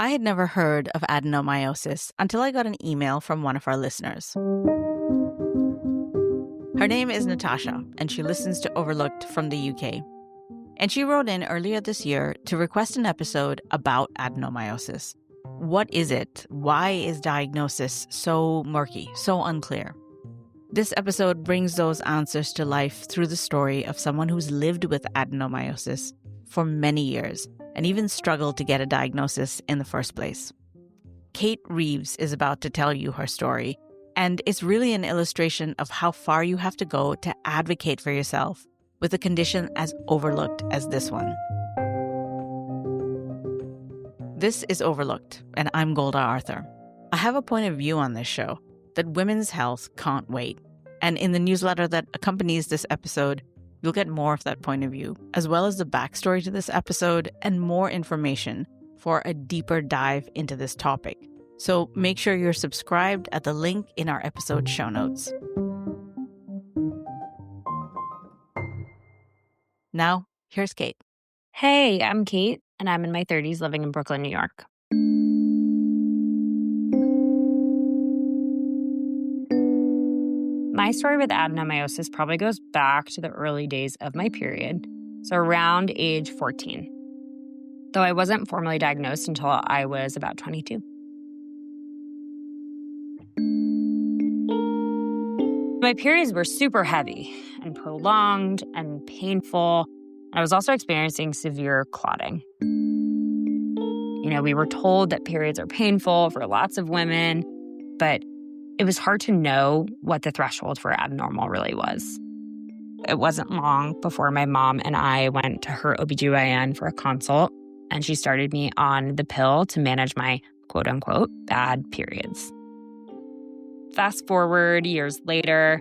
I had never heard of adenomyosis until I got an email from one of our listeners. Her name is Natasha, and she listens to Overlooked from the UK. And she wrote in earlier this year to request an episode about adenomyosis. What is it? Why is diagnosis so murky, so unclear? This episode brings those answers to life through the story of someone who's lived with adenomyosis for many years and even struggled to get a diagnosis in the first place. Cait Reeves is about to tell you her story, and it's really an illustration of how far you have to go to advocate for yourself with a condition as overlooked as this one. This is Overlooked, and I'm Golda Arthur. I have a point of view on this show that women's health can't wait, and in the newsletter that accompanies this episode, you'll get more of that point of view, as well as the backstory to this episode and more information for a deeper dive into this topic. So make sure you're subscribed at the link in our episode show notes. Now, here's Cait. Hey, I'm Cait, and I'm in my 30s living in Brooklyn, New York. My story with adenomyosis probably goes back to the early days of my period, so around age 14, though I wasn't formally diagnosed until I was about 22. My periods were super heavy and prolonged and painful. I was also experiencing severe clotting. We were told that periods are painful for lots of women, but it was hard to know what the threshold for abnormal really was. It wasn't long before my mom and I went to her OBGYN for a consult, and she started me on the pill to manage my quote-unquote bad periods. Fast forward years later,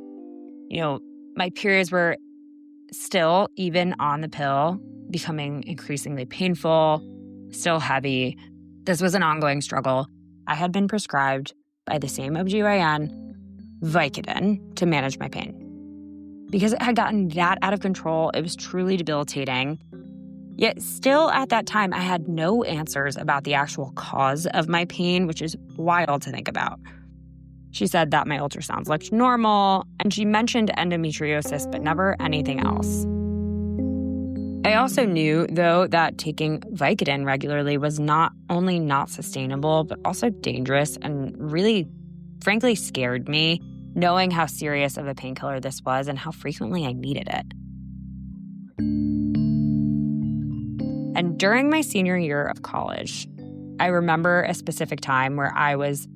my periods were still, even on the pill, becoming increasingly painful, still heavy. This was an ongoing struggle. I had been prescribed by the same OBGYN Vicodin to manage my pain. Because it had gotten that out of control, it was truly debilitating. Yet still at that time, I had no answers about the actual cause of my pain, which is wild to think about. She said that my ultrasounds looked normal, and she mentioned endometriosis, but never anything else. I also knew, though, that taking Vicodin regularly was not only not sustainable, but also dangerous and really, frankly, scared me, knowing how serious of a painkiller this was and how frequently I needed it. And during my senior year of college, I remember a specific time where I was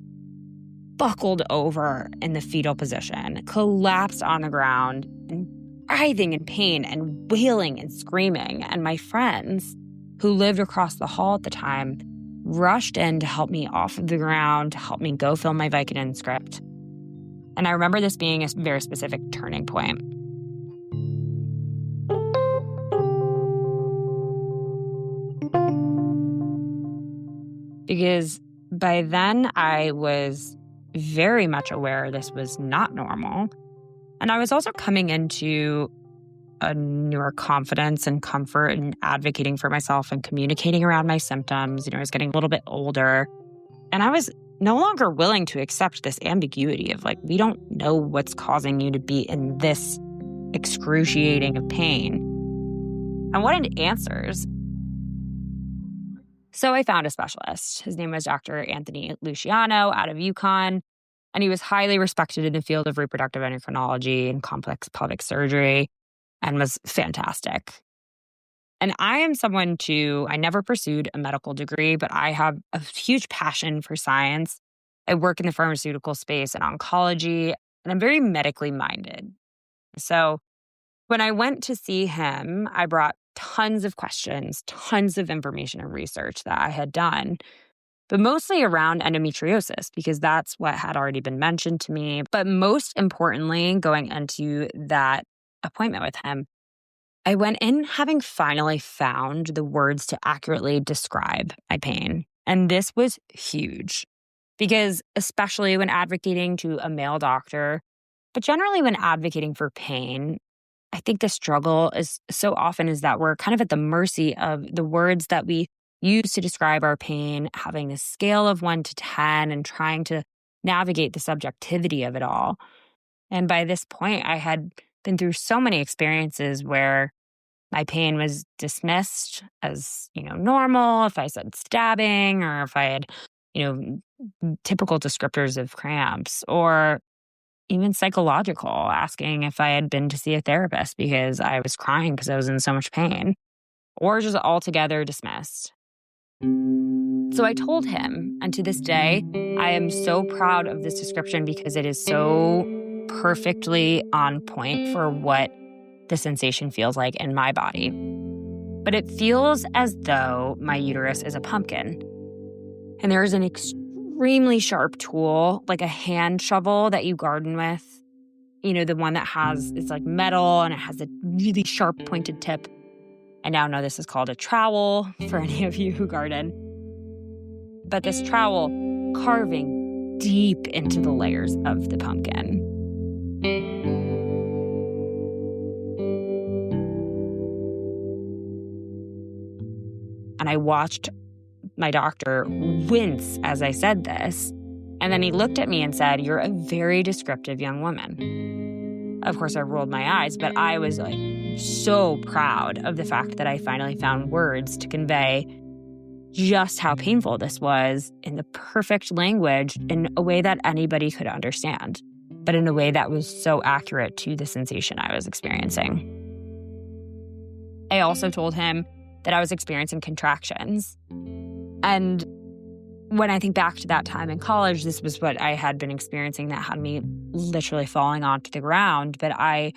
buckled over in the fetal position, collapsed on the ground, and writhing in pain and wailing and screaming. And my friends, who lived across the hall at the time, rushed in to help me off of the ground, to help me go fill my Vicodin script. And I remember this being a very specific turning point. Because by then I was very much aware this was not normal. And I was also coming into a newer confidence and comfort in advocating for myself and communicating around my symptoms. I was getting a little bit older. And I was no longer willing to accept this ambiguity of we don't know what's causing you to be in this excruciating of pain. I wanted answers. So I found a specialist. His name was Dr. Anthony Luciano out of UConn. And he was highly respected in the field of reproductive endocrinology and complex pelvic surgery and was fantastic. And I am someone I never pursued a medical degree, but I have a huge passion for science. I work in the pharmaceutical space and oncology, and I'm very medically minded. So when I went to see him, I brought tons of questions, tons of information and research that I had done, but mostly around endometriosis, because that's what had already been mentioned to me. But most importantly, going into that appointment with him, I went in having finally found the words to accurately describe my pain. And this was huge, because especially when advocating to a male doctor, but generally when advocating for pain, I think the struggle is so often is that we're kind of at the mercy of the words that we used to describe our pain, having this scale of 1 to 10 and trying to navigate the subjectivity of it all. And by this point, I had been through so many experiences where my pain was dismissed as, normal, if I said stabbing or if I had, typical descriptors of cramps, or even psychological, asking if I had been to see a therapist because I was crying because I was in so much pain, or just altogether dismissed. So I told him, and to this day, I am so proud of this description because it is so perfectly on point for what the sensation feels like in my body. But it feels as though my uterus is a pumpkin. And there is an extremely sharp tool, like a hand shovel that you garden with. The one that it's like metal and it has a really sharp pointed tip. I now know this is called a trowel for any of you who garden. But this trowel carving deep into the layers of the pumpkin. And I watched my doctor wince as I said this. And then he looked at me and said, "You're a very descriptive young woman." Of course, I rolled my eyes, but I was so proud of the fact that I finally found words to convey just how painful this was in the perfect language, in a way that anybody could understand, but in a way that was so accurate to the sensation I was experiencing. I also told him that I was experiencing contractions. And when I think back to that time in college, this was what I had been experiencing that had me literally falling onto the ground. But I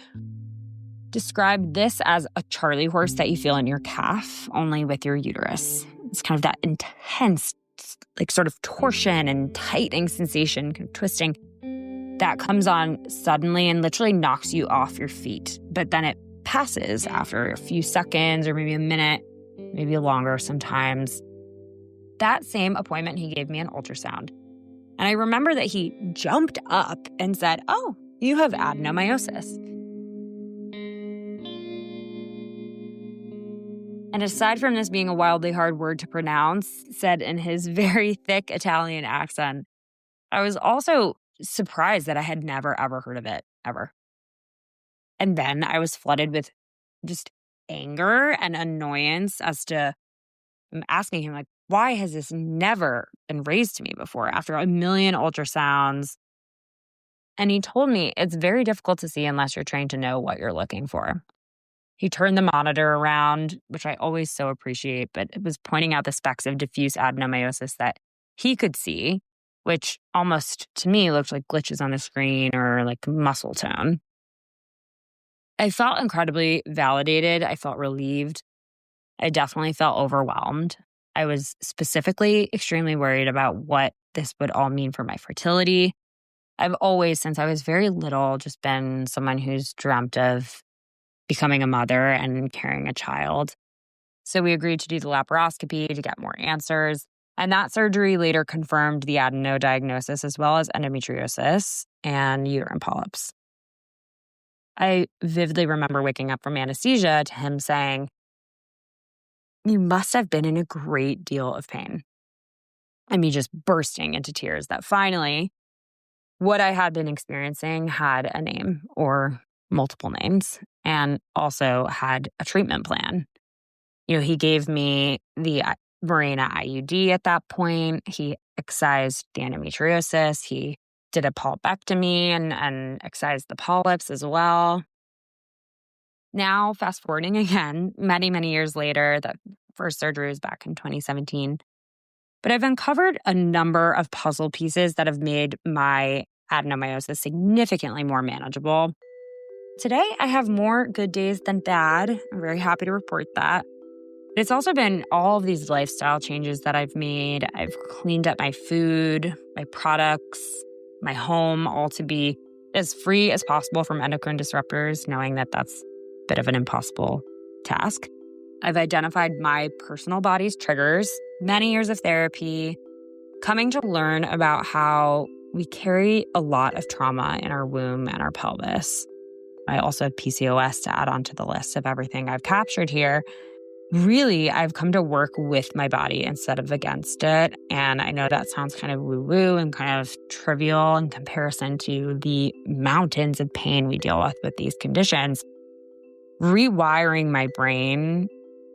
described this as a Charlie horse that you feel in your calf, only with your uterus. It's kind of that intense, sort of torsion and tightening sensation, kind of twisting, that comes on suddenly and literally knocks you off your feet. But then it passes after a few seconds or maybe a minute, maybe longer sometimes. That same appointment, he gave me an ultrasound. And I remember that he jumped up and said, "Oh, you have adenomyosis." And aside from this being a wildly hard word to pronounce, said in his very thick Italian accent, I was also surprised that I had never, ever heard of it, ever. And then I was flooded with just anger and annoyance as to asking him, why has this never been raised to me before after a million ultrasounds? And he told me it's very difficult to see unless you're trained to know what you're looking for. He turned the monitor around, which I always so appreciate, but it was pointing out the specks of diffuse adenomyosis that he could see, which almost to me looked like glitches on the screen or like muscle tone. I felt incredibly validated. I felt relieved. I definitely felt overwhelmed. I was specifically extremely worried about what this would all mean for my fertility. I've always, since I was very little, just been someone who's dreamt of becoming a mother and carrying a child. So we agreed to do the laparoscopy to get more answers. And that surgery later confirmed the adeno diagnosis as well as endometriosis and uterine polyps. I vividly remember waking up from anesthesia to him saying, "You must have been in a great deal of pain." And me just bursting into tears that finally what I had been experiencing had a name or multiple names and also had a treatment plan. He gave me the Mirena IUD at that point. He excised the endometriosis. He did a polypectomy and excised the polyps as well. Now, fast forwarding again, many, many years later, the first surgery was back in 2017. But I've uncovered a number of puzzle pieces that have made my adenomyosis significantly more manageable. Today, I have more good days than bad. I'm very happy to report that. But it's also been all of these lifestyle changes that I've made. I've cleaned up my food, my products, my home, all to be as free as possible from endocrine disruptors, knowing that that's a bit of an impossible task. I've identified my personal body's triggers, many years of therapy, coming to learn about how we carry a lot of trauma in our womb and our pelvis. I also have PCOS to add on to the list of everything I've captured here. really, I've come to work with my body instead of against it. And I know that sounds kind of woo-woo and kind of trivial in comparison to the mountains of pain we deal with these conditions. Rewiring my brain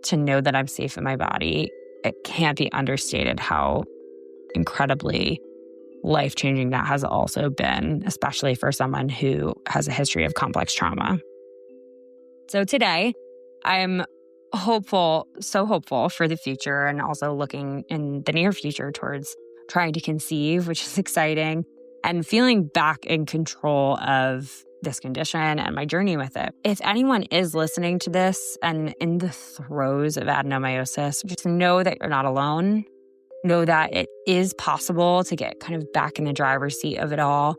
to know that I'm safe in my body, it can't be understated how incredibly life-changing that has also been, especially for someone who has a history of complex trauma. So today, I'm hopeful, so hopeful for the future, and also looking in the near future towards trying to conceive, which is exciting, and feeling back in control of this condition and my journey with it. If anyone is listening to this and in the throes of adenomyosis, just know that you're not alone. Know that it is possible to get kind of back in the driver's seat of it all.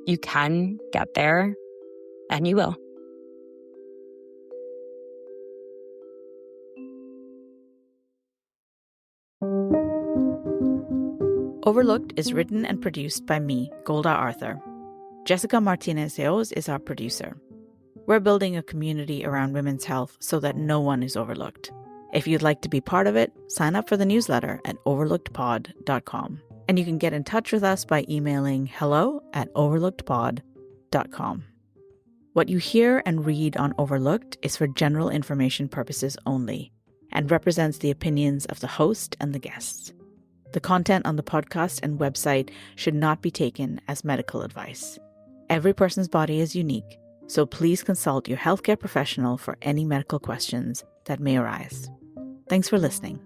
You can get there, and you will. Overlooked is written and produced by me, Golda Arthur. Jessica Martinez-Eos is our producer. We're building a community around women's health so that no one is overlooked. If you'd like to be part of it, sign up for the newsletter at overlookedpod.com. And you can get in touch with us by emailing hello@overlookedpod.com. What you hear and read on Overlooked is for general information purposes only and represents the opinions of the host and the guests. The content on the podcast and website should not be taken as medical advice. Every person's body is unique, so please consult your healthcare professional for any medical questions that may arise. Thanks for listening.